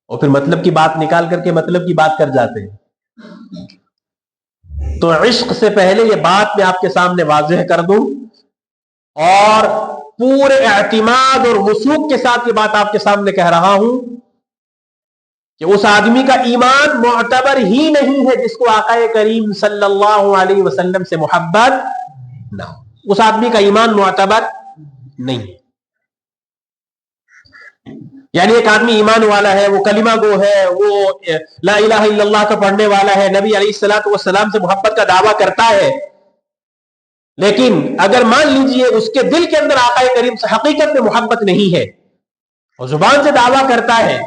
اور پھر مطلب کی بات نکال کر کے مطلب کی بات کر جاتے ہیں. تو عشق سے پہلے یہ بات میں آپ کے سامنے واضح کر دوں اور پورے اعتماد اور وثوق کے ساتھ یہ بات آپ کے سامنے کہہ رہا ہوں کہ اس آدمی کا ایمان معتبر ہی نہیں ہے جس کو آقا کریم صلی اللہ علیہ وسلم سے محبت نہ ہو. اس آدمی کا ایمان معتبر نہیں ہے. یعنی ایک آدمی ایمان والا ہے, وہ کلمہ گو ہے, وہ لا الہ الا اللہ کا پڑھنے والا ہے, نبی علیہ الصلوۃ والسلام سے محبت کا دعویٰ کرتا ہے, لیکن اگر مان لیجئے اس کے دل کے اندر آقا کریم سے حقیقت میں محبت نہیں ہے اور زبان سے دعویٰ کرتا ہے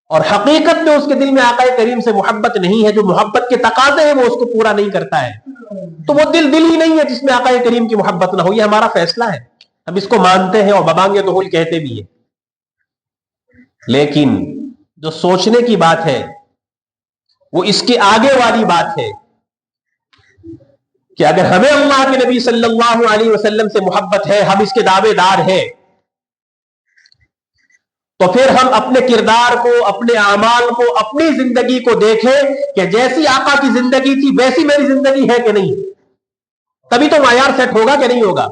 اور حقیقت میں اس کے دل میں آقا کریم سے محبت نہیں ہے, جو محبت کے تقاضے ہیں وہ اس کو پورا نہیں کرتا ہے, تو وہ دل ہی نہیں ہے جس میں آقا کریم کی محبت نہ ہو. یہ ہمارا فیصلہ ہے, ہم اس کو مانتے ہیں اور ببانگ دہل کہتے بھی ہیں. لیکن جو سوچنے کی بات ہے وہ اس کے آگے والی بات ہے کہ اگر ہمیں اللہ کے نبی صلی اللہ علیہ وسلم سے محبت ہے, ہم اس کے دعوے دار ہیں, تو پھر ہم اپنے کردار کو, اپنے اعمال کو, اپنی زندگی کو دیکھیں کہ جیسی آقا کی زندگی تھی ویسی میری زندگی ہے کہ نہیں. تبھی تو معیار سیٹ ہوگا کہ نہیں ہوگا.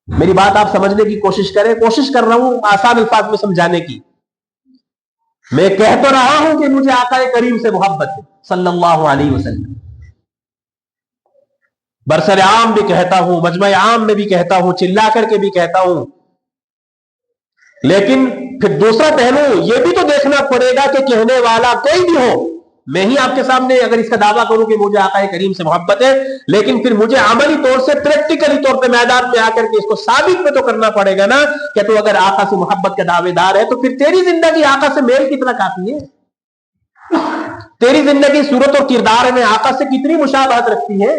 میری بات آپ سمجھنے کی کوشش کریں. کوشش کر رہا ہوں آسان الفاظ میں سمجھانے کی. میں کہہ تو رہا ہوں کہ مجھے آقا کریم سے محبت ہے صلی اللہ علیہ وسلم, برسر عام بھی کہتا ہوں, مجمع عام میں بھی کہتا ہوں, چلا کر کے بھی کہتا ہوں. لیکن پھر دوسرا پہلو یہ بھی تو دیکھنا پڑے گا کہ کہنے والا کوئی بھی ہو, میں ہی آپ کے سامنے اگر اس کا دعویٰ کروں کہ مجھے آقا کریم سے محبت ہے, لیکن پھر مجھے عملی طور سے, پریکٹیکلی طور پہ میدان میں آ کر کے اس کو ثابت میں تو کرنا پڑے گا نا کہ تو اگر آقا سے محبت کا دعوے دار ہے تو پھر تیری زندگی آقا سے میل کتنا کافی ہے, تیری زندگی صورت اور کردار میں آقا سے کتنی مشابہت رکھتی ہے,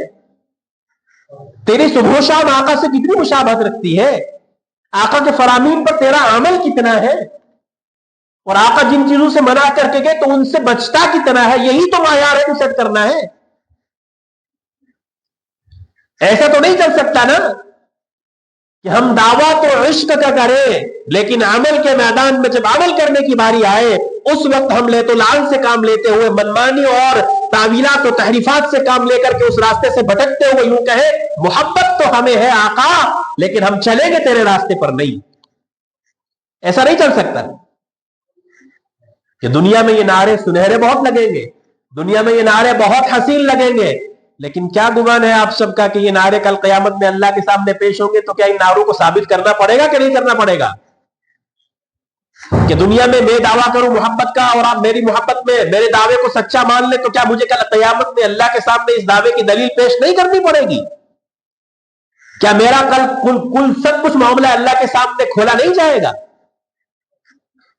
تیری صبح و شام آقا سے کتنی مشابہت رکھتی ہے, آقا کے فرامین پر تیرا عمل کتنا ہے, اور آقا جن چیزوں سے منع کر کے گئے تو ان سے بچتا کتنا ہے. یہی تو معیار ہے, سیٹ کرنا ہے. ایسا تو نہیں چل سکتا نا کہ ہم دعویٰ تو عشق کا کریں لیکن عمل کے میدان میں جب عمل کرنے کی باری آئے اس وقت ہم لے تو لان سے کام لیتے ہوئے, منمانی اور تعویلات و تحریفات سے کام لے کر کے اس راستے سے بھٹکتے ہوئے یوں کہے محبت تو ہمیں ہے آقا لیکن ہم چلیں گے تیرے راستے پر نہیں. ایسا نہیں چل سکتا کہ دنیا میں یہ نعرے سنہرے بہت لگیں گے, دنیا میں یہ نعرے بہت حسین لگیں گے, لیکن کیا گمان ہے آپ سب کا کہ یہ نعرے کل قیامت میں اللہ کے سامنے پیش ہوں گے تو کیا ان نعروں کو ثابت کرنا پڑے گا کہ نہیں کرنا پڑے گا؟ کہ دنیا میں میں دعویٰ کروں محبت کا اور آپ میری محبت میں میرے دعوے کو سچا مان لیں تو کیا مجھے کل قیامت میں اللہ کے سامنے اس دعوے کی دلیل پیش نہیں کرنی پڑے گی؟ کیا میرا کل سب کچھ معاملہ اللہ کے سامنے کھولا نہیں جائے گا؟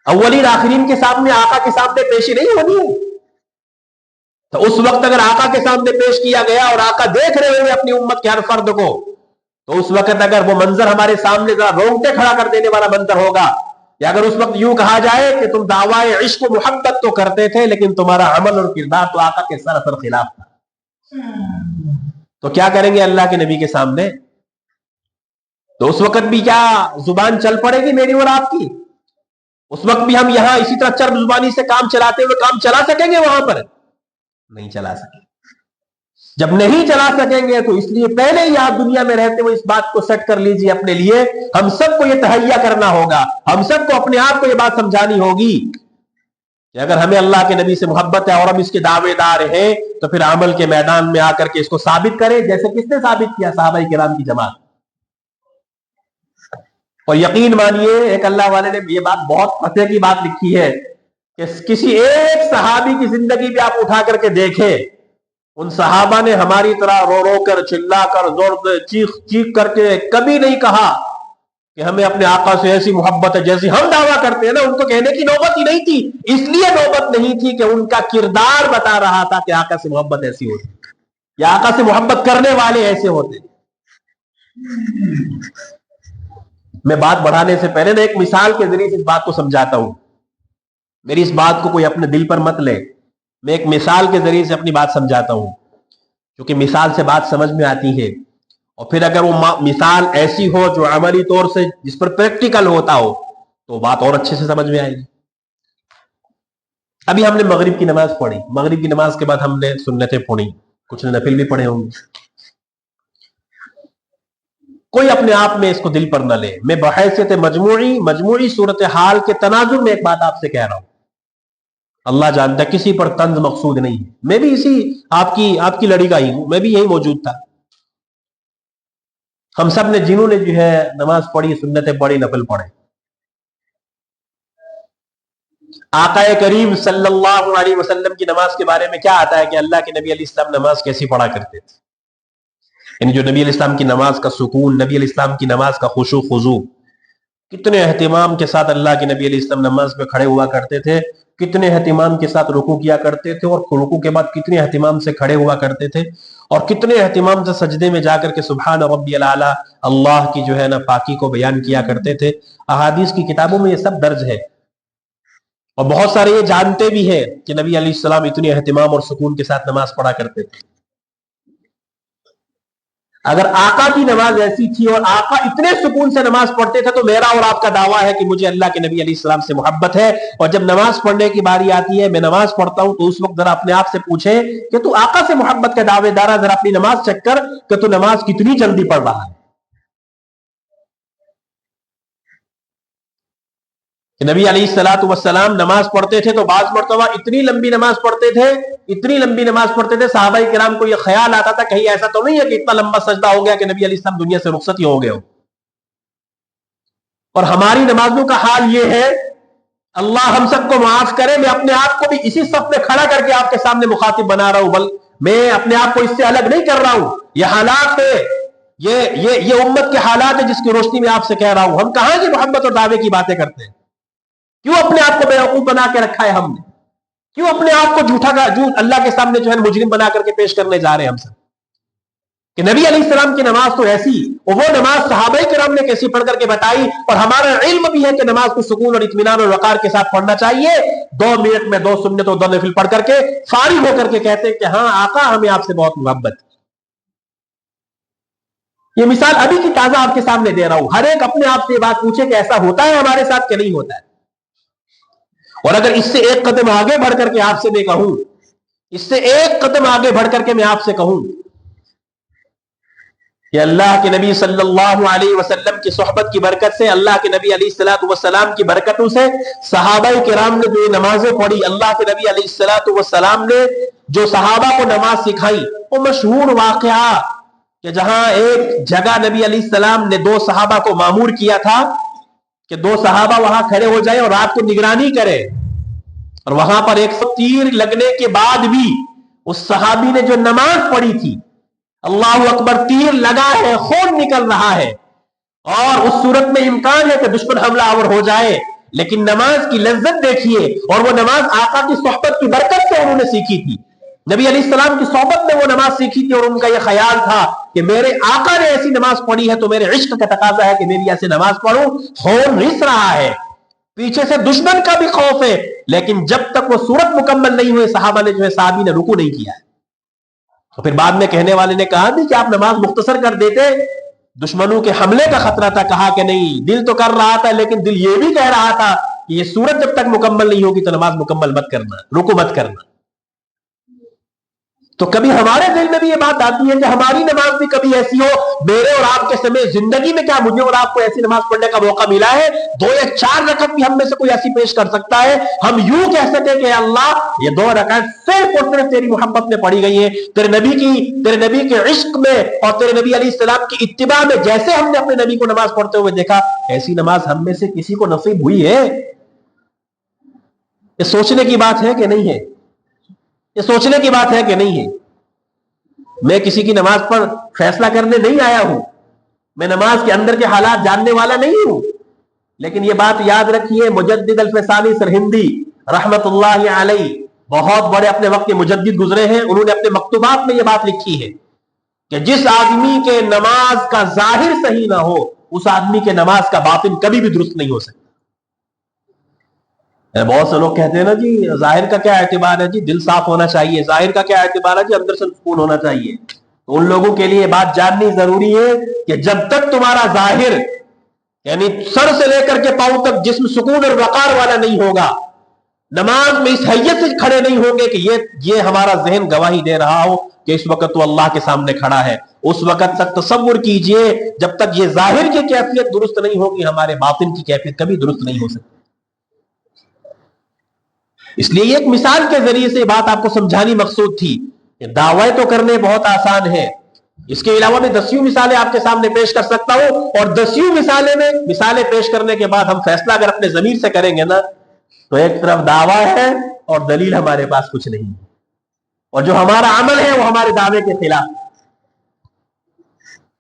اولین آخرین کے سامنے آقا کے سامنے پیشی نہیں ہونی ہے؟ تو اس وقت اگر آقا کے سامنے پیش کیا گیا اور آقا دیکھ رہے ہوئے اپنی امت کے ہر فرد کو, تو اس وقت اگر وہ منظر ہمارے سامنے ذرا رونگٹے کھڑا کر دینے والا منظر ہوگا, یا اگر اس وقت یوں کہا جائے کہ تم دعویٰ عشق و محبت تو کرتے تھے لیکن تمہارا عمل اور کردار تو آقا کے سراسر خلاف تھا, تو کیا کریں گے اللہ کے نبی کے سامنے؟ تو اس وقت بھی کیا زبان چل پڑے گی میری اور آپ کی؟ اس وقت بھی ہم یہاں اسی طرح چرب زبانی سے کام چلاتے ہوئے کام چلا سکیں گے؟ وہاں پر نہیں چلا سکیں. جب نہیں چلا سکیں گے تو اس لیے پہلے ہی آپ دنیا میں رہتے ہوئے اس بات کو سیٹ کر لیجئے اپنے لیے. ہم سب کو یہ تہیا کرنا ہوگا, ہم سب کو اپنے آپ کو یہ بات سمجھانی ہوگی کہ اگر ہمیں اللہ کے نبی سے محبت ہے اور ہم اس کے دعوے دار ہیں تو پھر عمل کے میدان میں آ کر کے اس کو ثابت کریں, جیسے کس نے ثابت کیا؟ صحابہ کرام کی جماعت. اور یقین مانیے ایک اللہ والے نے یہ بات بہت پتے کی بات لکھی ہے کہ کسی ایک صحابی کی زندگی بھی آپ اٹھا کر کے دیکھیں, ان صحابہ نے ہماری طرح رو رو کر, چلا کر, زور چیخ کر کے کبھی نہیں کہا کہ ہمیں اپنے آقا سے ایسی محبت ہے جیسی ہم دعویٰ کرتے ہیں نا. ان کو کہنے کی نوبت ہی نہیں تھی, اس لیے نوبت نہیں تھی کہ ان کا کردار بتا رہا تھا کہ آقا سے محبت ایسی ہوتی یا آقا سے محبت کرنے والے ایسے ہوتے. میں بات بڑھانے سے پہلے ایک مثال کے ذریعے سے اس بات کو سمجھاتا ہوں. میری اس بات کو کوئی اپنے دل پر مت لے, میں ایک مثال کے ذریعے سے اپنی بات سمجھاتا ہوں, کیونکہ مثال سے بات سمجھ میں آتی ہے اور پھر اگر وہ مثال ایسی ہو جو عملی طور سے جس پر پریکٹیکل ہوتا ہو تو بات اور اچھے سے سمجھ میں آئے گی. ابھی ہم نے مغرب کی نماز پڑھی، مغرب کی نماز کے بعد ہم نے سنتیں پڑھی، کچھ نے نفل بھی پڑھے ہوں گے. کوئی اپنے آپ میں اس کو دل پر نہ لے، میں بحیثیت مجموعی صورتحال کے تناظر میں ایک بات آپ سے کہہ رہا ہوں. اللہ جانتا ہے کسی پر طنز مقصود نہیں ہے. میں بھی اسی آپ کی لڑی کا ہی ہوں، میں بھی یہی موجود تھا. ہم سب نے جنہوں نے جو ہے نماز پڑھی، سنتیں پڑھی، نفل پڑھے. آقا کریم صلی اللہ علیہ وسلم کی نماز کے بارے میں کیا آتا ہے کہ اللہ کے نبی علیہ السلام نماز کیسی پڑھا کرتے تھے. یعنی جو نبی علیہ السلام کی نماز کا سکون، نبی علیہ السلام کی نماز کا خشوع خضوع، کتنے اہتمام کے ساتھ اللہ کے نبی علیہ السلام نماز میں کھڑے ہوا کرتے تھے، کتنے اہتمام کے ساتھ رکوع کیا کرتے تھے، اور رکوع کے بعد کتنے اہتمام سے کھڑے ہوا کرتے تھے، اور کتنے اہتمام سے سجدے میں جا کر کے سبحان ربی الاعلی، اللہ کی جو ہے نا پاکی کو بیان کیا کرتے تھے. احادیث کی کتابوں میں یہ سب درج ہے، اور بہت سارے یہ جانتے بھی ہیں کہ نبی علیہ السلام اتنے اہتمام اور سکون کے ساتھ نماز پڑھا کرتے تھے. اگر آقا کی نماز ایسی تھی اور آقا اتنے سکون سے نماز پڑھتے تھے تو میرا اور آپ کا دعویٰ ہے کہ مجھے اللہ کے نبی علیہ السلام سے محبت ہے. اور جب نماز پڑھنے کی باری آتی ہے، میں نماز پڑھتا ہوں، تو اس وقت ذرا اپنے آپ سے پوچھیں کہ تو آقا سے محبت کا دعوے دار ہے، ذرا اپنی نماز چیک کر کہ تو نماز کتنی جلدی پڑھ رہا ہے. کہ نبی علیہ الصلوۃ والسلام نماز پڑھتے تھے تو بعض مرتبہ اتنی لمبی نماز پڑھتے تھے صحابہ کرام کو یہ خیال آتا تھا کہیں ایسا تو نہیں ہے کہ اتنا لمبا سجدہ ہو گیا کہ نبی علیہ السلام دنیا سے رخصت ہی ہو گئے ہو. اور ہماری نمازوں کا حال یہ ہے، اللہ ہم سب کو معاف کرے، میں اپنے آپ کو بھی اسی صف میں کھڑا کر کے آپ کے سامنے مخاطب بنا رہا ہوں، بل میں اپنے آپ کو اس سے الگ نہیں کر رہا ہوں. یہ حالات ہے، یہ امت کے حالات ہے جس کی روشنی میں آپ سے کہہ رہا ہوں. ہم کہاں کی محبت اور دعوے کی باتیں کرتے ہیں؟ کیوں اپنے آپ کو بیوقوف بنا کے رکھا ہے ہم نے؟ کیوں اپنے آپ کو جھوٹ اللہ کے سامنے جو ہے مجرم بنا کر کے پیش کرنے جا رہے ہیں ہم سب؟ کہ نبی علیہ السلام کی نماز تو ایسی، اور وہ نماز صحابہ کرام نے کیسی پڑھ کر کے بتائی، اور ہمارا علم بھی ہے کہ نماز کو سکون اور اطمینان اور وقار کے ساتھ پڑھنا چاہیے. 2 منٹ میں 2 سنت اور 2 نفل پڑھ کر کے فارغ ہو کر کے کہتے ہیں کہ ہاں آقا ہمیں آپ سے بہت محبت. یہ مثال ابھی کی تازہ آپ کے سامنے دے رہا ہوں. ہر ایک اپنے آپ سے یہ بات پوچھے کہ ایسا ہوتا ہے ہمارے ساتھ کہ نہیں ہوتا ہے. اور اگر اس سے ایک قدم آگے بڑھ کر کے آپ سے میں کہوں، اس سے ایک قدم آگے بڑھ کر کے میں آپ سے کہوں کہ اللہ کے نبی صلی اللہ علیہ وسلم کی صحبت کی برکت سے، اللہ کے نبی علیہ الصلوۃ والسلام کی برکتوں سے، صحابہ کرام نے جو نمازیں پڑھی، اللہ کے نبی علیہ الصلوۃ والسلام نے جو صحابہ کو نماز سکھائی، وہ مشہور واقعہ کہ جہاں ایک جگہ نبی علیہ السلام نے 2 صحابہ کو مامور کیا تھا کہ 2 صحابہ وہاں کھڑے ہو جائیں اور رات کو نگرانی کرے، اور وہاں پر 100 تیر لگنے کے بعد بھی اس صحابی نے جو نماز پڑھی تھی، اللہ اکبر، تیر لگا ہے، خون نکل رہا ہے، اور اس صورت میں امکان ہے کہ دشمن حملہ آور ہو جائے، لیکن نماز کی لذت دیکھیے. اور وہ نماز آقا کی صحبت کی برکت سے انہوں نے سیکھی تھی. نبی علیہ السلام کی صحبت میں وہ نماز سیکھی تھی، اور ان کا یہ خیال تھا کہ میرے آقا نے ایسی نماز پڑھی ہے تو میرے عشق کا تقاضا ہے کہ میں بھی ایسے نماز پڑھوں. خون رس رہا ہے، پیچھے سے دشمن کا بھی خوف ہے، لیکن جب تک وہ صورت مکمل نہیں ہوئے صحابہ نے جو ہے صحابی نے رکوع نہیں کیا ہے. تو پھر بعد میں کہنے والے نے کہا بھی کہ آپ نماز مختصر کر دیتے، دشمنوں کے حملے کا خطرہ تھا. کہا کہ نہیں، دل تو کر رہا تھا لیکن دل یہ بھی کہہ رہا تھا کہ یہ صورت جب تک مکمل نہیں ہوگی تو نماز مکمل مت کرنا، رکوع مت کرنا. تو کبھی ہمارے دل میں بھی یہ بات آتی ہے کہ ہماری نماز بھی کبھی ایسی ہو. میرے اور آپ کے سمے زندگی میں کیا مجھے اور آپ کو ایسی نماز پڑھنے کا موقع ملا ہے؟ 2 یا 4 رکعت بھی ہم میں سے کوئی ایسی پیش کر سکتا ہے؟ ہم یوں کہہ سکتے کہ اللہ یہ 2 رکعت صرف اور صرف تیری محبت میں پڑھی گئی ہیں، تیرے نبی کے عشق میں اور تیرے نبی علیہ السلام کی اتباع میں. جیسے ہم نے اپنے نبی کو نماز پڑھتے ہوئے دیکھا، ایسی نماز ہم میں سے کسی کو نصیب ہوئی ہے؟ یہ سوچنے کی بات ہے کہ نہیں ہے؟ یہ سوچنے کی بات ہے کہ نہیں ہے؟ میں کسی کی نماز پر فیصلہ کرنے نہیں آیا ہوں، میں نماز کے اندر کے حالات جاننے والا نہیں ہوں، لیکن یہ بات یاد رکھیے، مجدد الفسانی سرہندی رحمت اللہ علیہ بہت بڑے اپنے وقت کے مجدد گزرے ہیں. انہوں نے اپنے مکتوبات میں یہ بات لکھی ہے کہ جس آدمی کے نماز کا ظاہر صحیح نہ ہو، اس آدمی کے نماز کا باطن کبھی بھی درست نہیں ہو سکتا. بہت سے لوگ کہتے ہیں نا جی ظاہر کا کیا اعتبار ہے، جی دل صاف ہونا چاہیے. ظاہر کا کیا اعتبار ہے جی، اندر سے سکون ہونا چاہیے. تو ان لوگوں کے لیے بات جاننی ضروری ہے کہ جب تک تمہارا ظاہر یعنی سر سے لے کر کے پاؤں تک جسم سکون اور وقار والا نہیں ہوگا، نماز میں اس حیت سے کھڑے نہیں ہوں گے کہ یہ ہمارا ذہن گواہی دے رہا ہو کہ اس وقت تو اللہ کے سامنے کھڑا ہے، اس وقت تک تصور کیجئے جب تک یہ ظاہر کی کیفیت درست نہیں ہوگی ہمارے باطن کی کیفیت کبھی درست نہیں ہو سکتی۔ اس لیے ایک مثال کے ذریعے سے بات آپ کو سمجھانی مقصود تھی کہ دعوی تو کرنے بہت آسان ہے، اس کے علاوہ میں 10 مثالیں آپ کے سامنے پیش کر سکتا ہوں، اور 10 مثالیں پیش کرنے کے بعد ہم فیصلہ اگر اپنے ضمیر سے کریں گے نا تو ایک طرف دعویٰ ہے اور دلیل ہمارے پاس کچھ نہیں، اور جو ہمارا عمل ہے وہ ہمارے دعوے کے خلاف،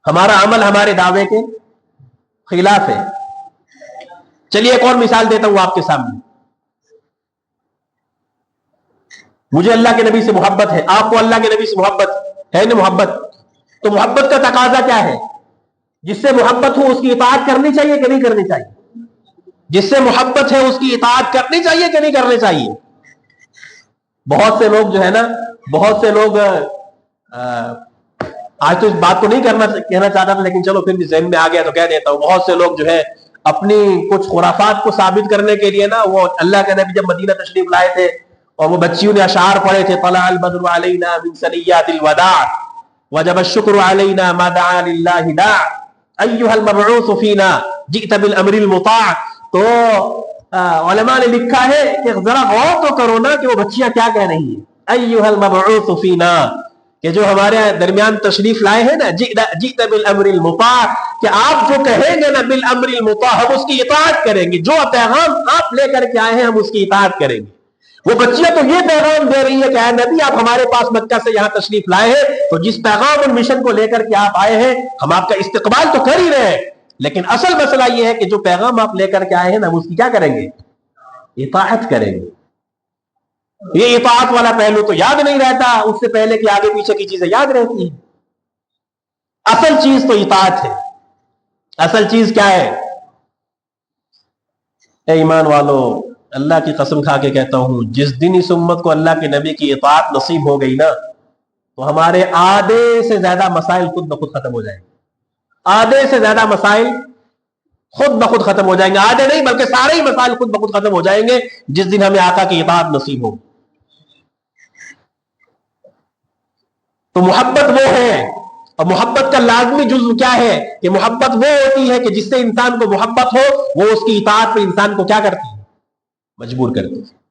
ہمارا عمل ہمارے دعوے کے خلاف ہے۔ چلیے ایک اور مثال دیتا ہوں آپ کے سامنے۔ مجھے اللہ کے نبی سے محبت ہے، آپ کو اللہ کے نبی سے محبت ہے نا، محبت تو محبت کا تقاضا کیا ہے؟ جس سے محبت ہو اس کی اطاعت کرنی چاہیے کہ نہیں کرنی چاہیے؟ جس سے محبت ہے اس کی اطاعت کرنی چاہیے کہ نہیں کرنی چاہیے؟ بہت سے لوگ جو ہے نا، بہت سے لوگ آج تو اس بات کو نہیں کہنا چاہتا تھا لیکن چلو پھر بھی ذہن میں آ گیا تو کہہ دیتا ہوں، بہت سے لوگ جو ہے اپنی کچھ خرافات کو ثابت کرنے کے لیے نا، وہ اللہ کے نبی جب مدینہ تشریف لائے تھے اور وہ بچیوں نے اشعار پڑھے تھے، طلع البدر علینا من ثنیات الوداع وجب الشکر علینا ما دعا للہ داع ایھا المبعوث فینا جئت بالامر المطاع۔ تو علماء نے لکھا ہے کہ ذرا غور تو کرو نا کہ وہ بچیاں کیا کہہ رہی ہیں، ایھا المبعوث فینا، کہ جو ہمارے درمیان تشریف لائے ہیں نا، جئت بالامر المطاع، کہ آپ جو کہیں گے نا بالامر المطاع ہم اس کی اطاعت کریں گے، جو پیغام آپ لے کر کے آئے ہیں ہم اس کی اطاعت کریں گے۔ وہ بچیاں تو یہ پیغام دے رہی ہے کہ اے نبی آپ ہمارے پاس مکہ سے یہاں تشریف لائے ہیں تو جس پیغام اور مشن کو لے کر کے آپ آئے ہیں ہم آپ کا استقبال تو کر ہی رہے ہیں، لیکن اصل مسئلہ یہ ہے کہ جو پیغام آپ لے کر کے آئے ہیں نا ہم اس کی کیا کریں گے؟ اطاعت کریں گے۔ یہ اطاعت والا پہلو تو یاد نہیں رہتا، اس سے پہلے کہ آگے پیچھے کی چیزیں یاد رہتی ہیں۔ اصل چیز تو اطاعت ہے۔ اصل چیز کیا ہے؟ اے ایمان والو، اللہ کی قسم کھا کے کہتا ہوں، جس دن اس امت کو اللہ کے نبی کی اطاعت نصیب ہو گئی نا تو ہمارے آدھے سے زیادہ مسائل خود بخود ختم ہو جائیں گے۔ آدھے سے زیادہ مسائل خود بخود ختم ہو جائیں گے، آدھے نہیں بلکہ سارے ہی مسائل خود بخود ختم ہو جائیں گے جس دن ہمیں آقا کی اطاعت نصیب ہو۔ تو محبت وہ ہے، اور محبت کا لازمی جزو کیا ہے کہ محبت وہ ہوتی ہے کہ جس سے انسان کو محبت ہو وہ اس کی اطاعت پہ انسان کو کیا کرتی ہے؟ مجبور کرتی ہے۔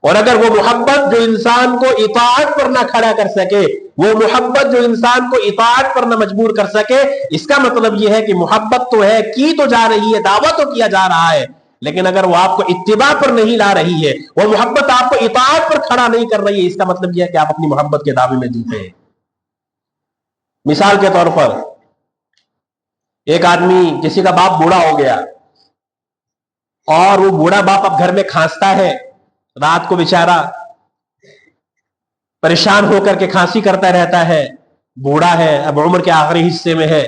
اور اگر وہ محبت جو انسان کو اطاعت پر نہ کھڑا کر سکے، وہ محبت جو انسان کو اطاعت پر نہ مجبور کر سکے، اس کا مطلب یہ ہے کہ محبت تو ہے، کی تو جا رہی ہے، دعویٰ تو کیا جا رہا ہے، لیکن اگر وہ آپ کو اتباع پر نہیں لا رہی ہے، وہ محبت آپ کو اطاعت پر کھڑا نہیں کر رہی ہے، اس کا مطلب یہ ہے کہ آپ اپنی محبت کے دعوے میں جھوٹے ہیں۔ مثال کے طور پر ایک آدمی، کسی کا باپ بوڑھا ہو گیا اور وہ بوڑھا باپ اب گھر میں کھانستا ہے، رات کو بیچارہ پریشان ہو کر کے کھانسی کرتا رہتا ہے، بوڑھا ہے، اب عمر کے آخری حصے میں ہے۔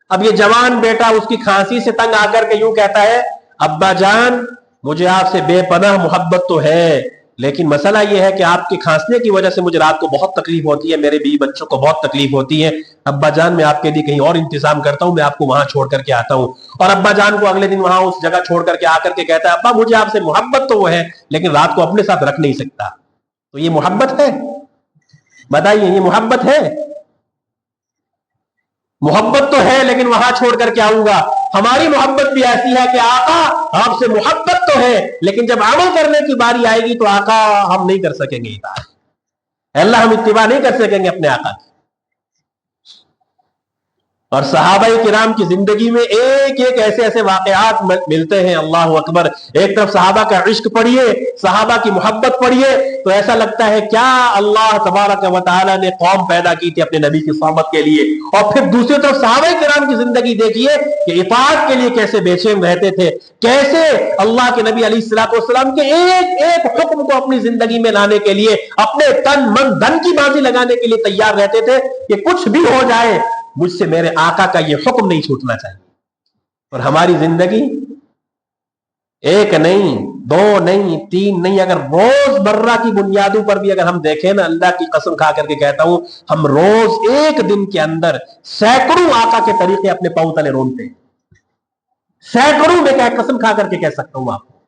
اب یہ جوان بیٹا اس کی کھانسی سے تنگ آ کر کے یوں کہتا ہے، ابا جان مجھے آپ سے بے پناہ محبت تو ہے، لیکن مسئلہ یہ ہے کہ آپ کے کھانسنے کی وجہ سے مجھے رات کو بہت تکلیف ہوتی ہے، میرے بیوی بچوں کو بہت تکلیف ہوتی ہے، ابا جان میں آپ کے لیے کہیں اور انتظام کرتا ہوں، میں آپ کو وہاں چھوڑ کر کے آتا ہوں۔ اور ابا جان کو اگلے دن وہاں اس جگہ چھوڑ کر کے آ کر کے کہتا ہے، ابا مجھے آپ سے محبت تو وہ ہے لیکن رات کو اپنے ساتھ رکھ نہیں سکتا۔ تو یہ محبت ہے؟ بتائیے یہ محبت ہے؟ محبت تو ہے لیکن وہاں چھوڑ کر کے آؤں گا۔ ہماری محبت بھی ایسی ہے کہ آقا آپ سے محبت تو ہے لیکن جب عمل کرنے کی باری آئے گی تو آقا ہم نہیں کر سکیں گے اطاعت، اللہ ہم اتباع نہیں کر سکیں گے اپنے آقا کی۔ اور صحابہ کرام کی زندگی میں ایک ایک ایسے ایسے واقعات ملتے ہیں، اللہ اکبر۔ ایک طرف صحابہ کا عشق پڑھیے، صحابہ کی محبت پڑھیے تو ایسا لگتا ہے کیا اللہ تبارک و تعالی نے قوم پیدا کی تھی اپنے نبی کی صحبت کے لیے۔ اور پھر دوسری طرف صحابہ کرام کی زندگی دیکھیے کہ اطاعت کے لیے کیسے بے چین رہتے تھے، کیسے اللہ کے نبی علیہ الصلوۃ والسلام کے ایک ایک حکم کو اپنی زندگی میں لانے کے لیے اپنے تن من دھن کی بازی لگانے کے لیے تیار رہتے تھے کہ کچھ بھی ہو جائے مجھ سے میرے آقا کا یہ حکم نہیں چھوٹنا چاہیے۔ اور ہماری زندگی ایک نہیں، دو نہیں، تین نہیں، اگر روز مرہ کی بنیادوں پر بھی اگر ہم دیکھیں نا، اللہ کی قسم کھا کر کے کہتا ہوں، ہم روز ایک دن کے اندر سینکڑوں آقا کے طریقے اپنے پاؤں تلے رونتے ہیں، سینکڑوں میں کیا قسم کھا کر کے کہہ سکتا ہوں آپ کو۔